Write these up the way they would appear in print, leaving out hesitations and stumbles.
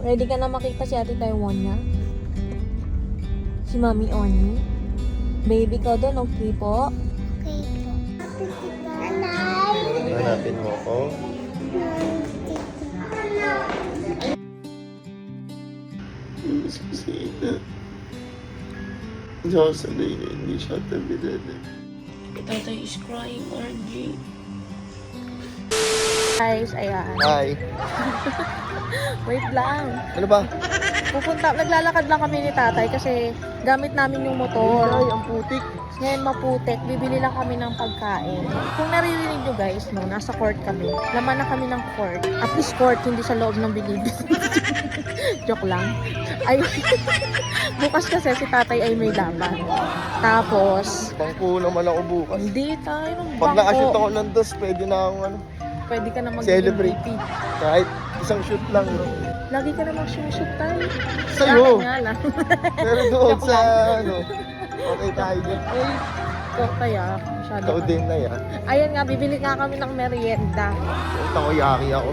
Ready ka na makita si Ate Taiwan niya? Si Mami Oni? Baby ko doon, okay po? Okay po. Nanay! Hanapin mo ko. Sina. Diyos, ano yun, hindi siya tabi na. Tatay is crying, RG. Guys, ayan. Hi. Wait lang. Ano ba? Naglalakad lang kami ni tatay kasi gamit namin yung motor. Ay, ang putik. Ngayon maputek, bibili lang kami ng pagkain. Kung naririnig nyo guys, no, nasa court kami. Laman na kami ng court. At least court, hindi sa loob ng bilibid. Joke lang. Ay, bukas kasi si tatay ay may laban. Tapos, Bangko naman ako bukas. hindi tayo ng Pag nakashoot bangko. ako ng dos, pwede na akong ano, Pwede ka na Celebrate. mag-MVP. kahit isang shoot lang. No? Lagi ka na mag-shoot tayo. Sa'yo. Nga lang. Pero doon sa ano, okay tayo dyan. Uy, kaya. Masyado Ikaw ka. din na yan. Ayan nga, bibili nga kami ng merienda. Takoyaki ako.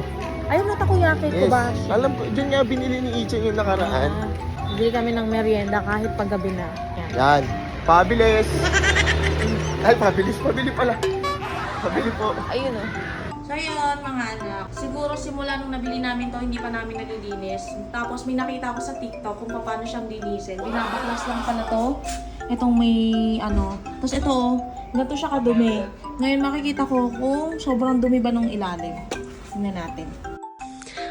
Ayun na takoyaki ko Yes. ba? Alam ko, dyan nga binili ni Icheng yung nakaraan. Bibili kami ng merienda kahit paggabi na. Yan. Yan. Pabilis. Ay, pabilis. Pabili pala. Pabili po. Ayun o. So yun mga anak, siguro simula nung nabili namin to, hindi pa namin nalilinis. Tapos may nakita ko sa TikTok kung paano siyang linisin. Binabaklas lang pala to. Itong may ano. Tapos ito, ganito siya kadumi. Ngayon makikita ko kung sobrang dumi ba nung ilalim. Tingnan natin.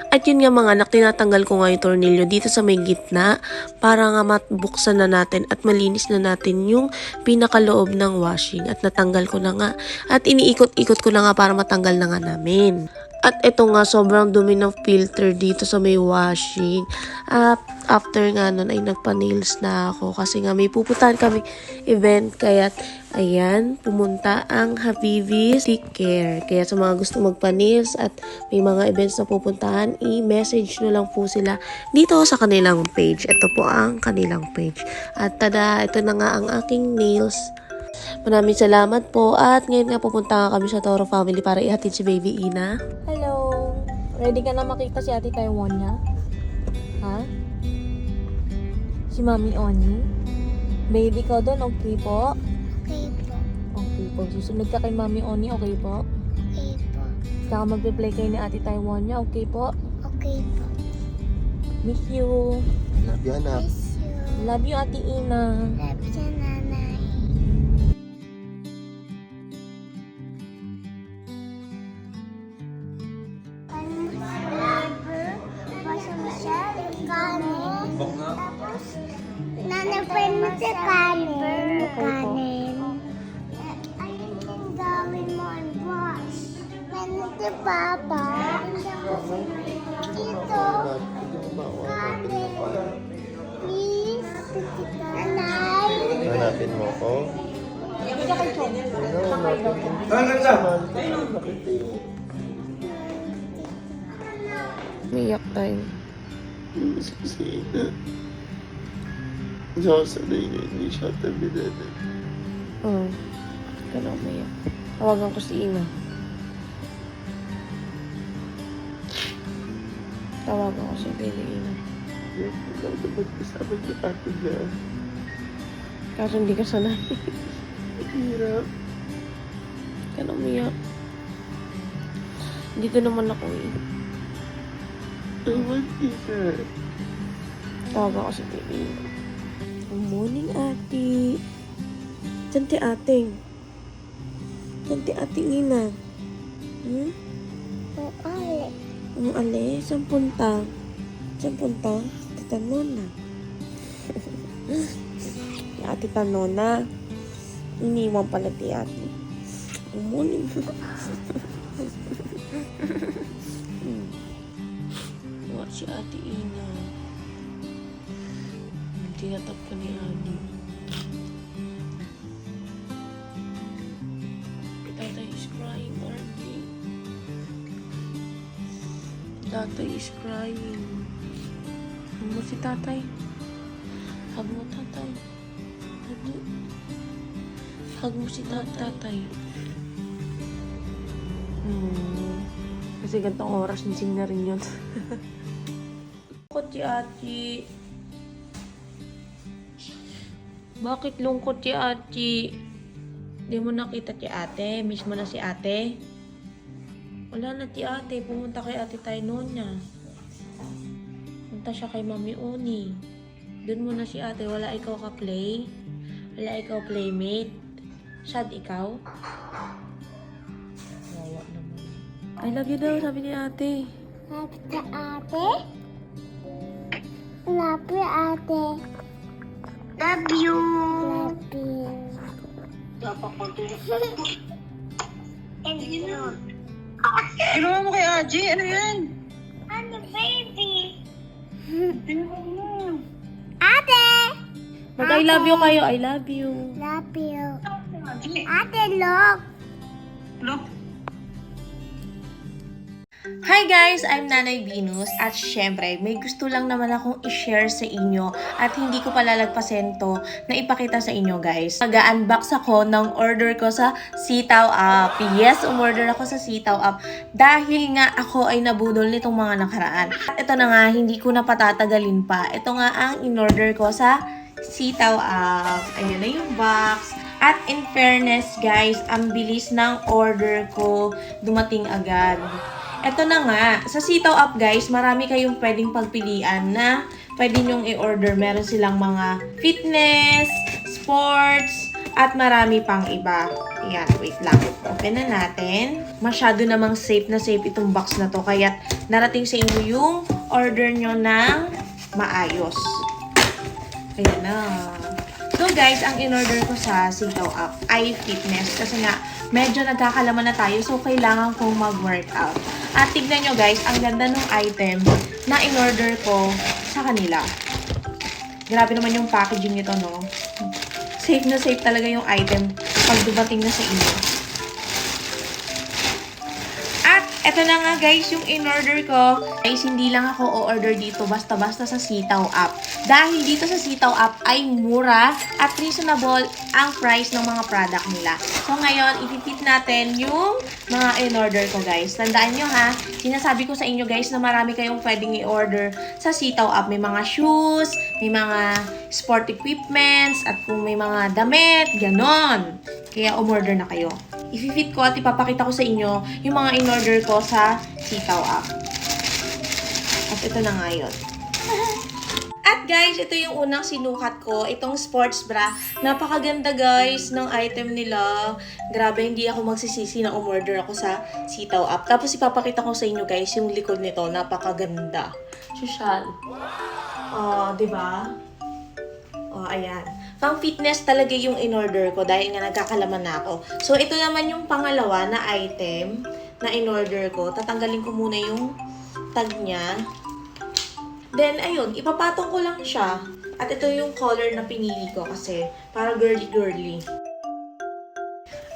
At yun nga mga anak, tinatanggal ko nga yung tornilyo dito sa may gitna para nga mabuksan na natin at malinis na natin yung pinakaloob ng washing. At natanggal ko na nga at iniikot-ikot ko na nga para matanggal na nga namin. At ito nga, sobrang dumi ng filter dito sa may washing. At after nga nun ay nagpa-nails na ako kasi nga may pupuntahan kami event. Kaya ayan, pumunta ang Habibi Stick Care. Kaya sa mga gusto magpa-nails at may mga events na pupuntahan, i-message nyo lang po sila dito sa kanilang page. Ito po ang kanilang page. At tada, ito na nga ang aking nails. Maraming salamat po at ngayon nga pupunta nga kami sa Toro Family para ihatid si Baby Ina. Hello! Ready ka na makita si Ate Taiwan niya? Ha? Si Mami Oni? Baby ko doon, okay po? Okay po. Okay po. Susunod ka kay Mami Oni, okay po? Okay po. Saka magpe-play kayo ni Ate Taiwan niya, okay po? Okay po. Miss you. Love you, anak. Miss you. Love you, Ate Ina. Love you, nanay. Nanapin mo sa kanin. Kanin. Ayun yung gawin mo ang wash. Nanti papa. Dito. Kanin. Please. Nanay. Hanapin mo ko. Hindi ka kay Chong. Umiyak tayo. Sina. Diyos, ano yun, hindi siya tabi na. Oo. Ka na umiyak. Tawagan ko si Ina. Tawagan ko si Baby Ina. Ikaw naman kasama niya ate niya. Kaso hindi ka sanay. Hirap. Ka na umiyak. Dito naman ako eh. Ewan kita. Tawagan ko si Baby Ina. Good morning, ate. Diyan ti ating. Diyan ti ating Ina. Hmm? Ay. Ang ali, saan punta? Saan punta? Tita Nona. Yung ate Tanona. Iniwan pala ti ate. Good morning. What si ate Ina? Tinatap ka ni Ani. Tatay is crying, Arby. Tatay is crying. Hug mo si tatay. Hug mo tatay. Hug mo. Hug mo si tatay. Kasi gantong oras, gising na rin yun. Ako lungkot si Achi? Bakit lungkot si Achi? Hindi mo nakita si ate? Miss mo na si ate? Wala na si ate. Pumunta kay ate tayo noon niya. Punta siya kay Mami Uni. Doon mo na si ate. Wala ikaw ka-play? Wala ikaw playmate? Sad ikaw? Wawa naman. I love you daw, sabi ni ate. Happy ka, ate? Love you, ate. Love you. Love you. Ginawa mo kay Aji? Ano yan? Ano, baby? Ate! Mag-I love you kayo. I love you. Love you. Aji? Ate, look. Look. Hi guys! I'm Nanay Venus at syempre may gusto lang naman akong i-share sa inyo at hindi ko palalagpasin to na ipakita sa inyo guys. Mag-unbox ako ng order ko sa Sitaw App. Yes, umorder ako sa Sitaw App dahil nga ako ay nabudol nitong mga nakaraan. At ito na nga, hindi ko na patatagalin pa. Ito nga ang in-order ko sa Sitaw App. Ayan na yung box. At in fairness guys, ang bilis ng order ko, dumating agad. Ito na nga, sa Sitaw App guys, marami kayong pwedeng pagpilian na pwede nyong i-order. Meron silang mga fitness, sports, at marami pang iba. Ayan, wait lang. Open na natin. Masyado namang safe na safe itong box na to. Kaya narating sa inyo yung order nyo ng maayos. Ayan na. So guys, ang in-order ko sa Sitaw App ay fitness. Kasi nga, medyo nagkakalaman na tayo. So, kailangan kong mag-workout. At tignan nyo guys, ang ganda ng item na in-order ko sa kanila. Grabe naman yung packaging nito, no? Safe na safe talaga yung item pag dumating na sa inyo. At eto na nga guys, yung in-order ko. Guys, hindi lang ako o-order dito basta-basta sa Sitaw App. Dahil dito sa Sitaw App ay mura at reasonable ang price ng mga product nila. So ngayon, ipipit natin yung mga in-order ko guys. Tandaan nyo ha, sinasabi ko sa inyo guys na marami kayong pwedeng i-order sa Sitaw App. May mga shoes, may mga sport equipments, at kung may mga damit, ganon. Kaya umorder na kayo. Ipipit ko at ipapakita ko sa inyo yung mga in-order ko sa Sitaw App. At ito na nga yun. At guys, ito yung unang sinukat ko. Itong sports bra. Napakaganda guys ng item nila. Grabe, hindi ako magsisisi na umorder ako sa Sitaw App. Tapos ipapakita ko sa inyo guys yung likod nito. Napakaganda. Social. Oh, diba? Oh, ayan. Pang fitness talaga yung in-order ko dahil nga nagkakalaman na ako. So, ito naman yung pangalawa na item na in-order ko. Tatanggalin ko muna yung tag niya. Then, ayun, ipapatong ko lang siya. At ito yung color na pinili ko kasi para girly-girly.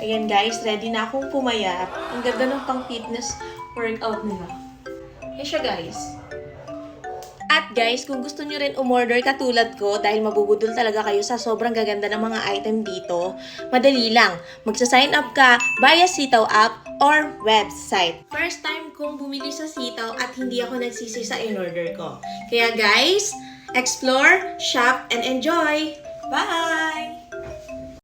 Ayan guys, ready na akong pumayat. Ang ganda ng pang-fitness workout nila. Ayan siya guys. At guys, kung gusto nyo rin umorder katulad ko dahil mabubudol talaga kayo sa sobrang gaganda ng mga item dito, madali lang. Magsa-sign up ka via Sitaw App or website. First time kong bumili sa Sitaw at hindi ako nagsisi sa in-order ko. Kaya guys, explore, shop, and enjoy! Bye!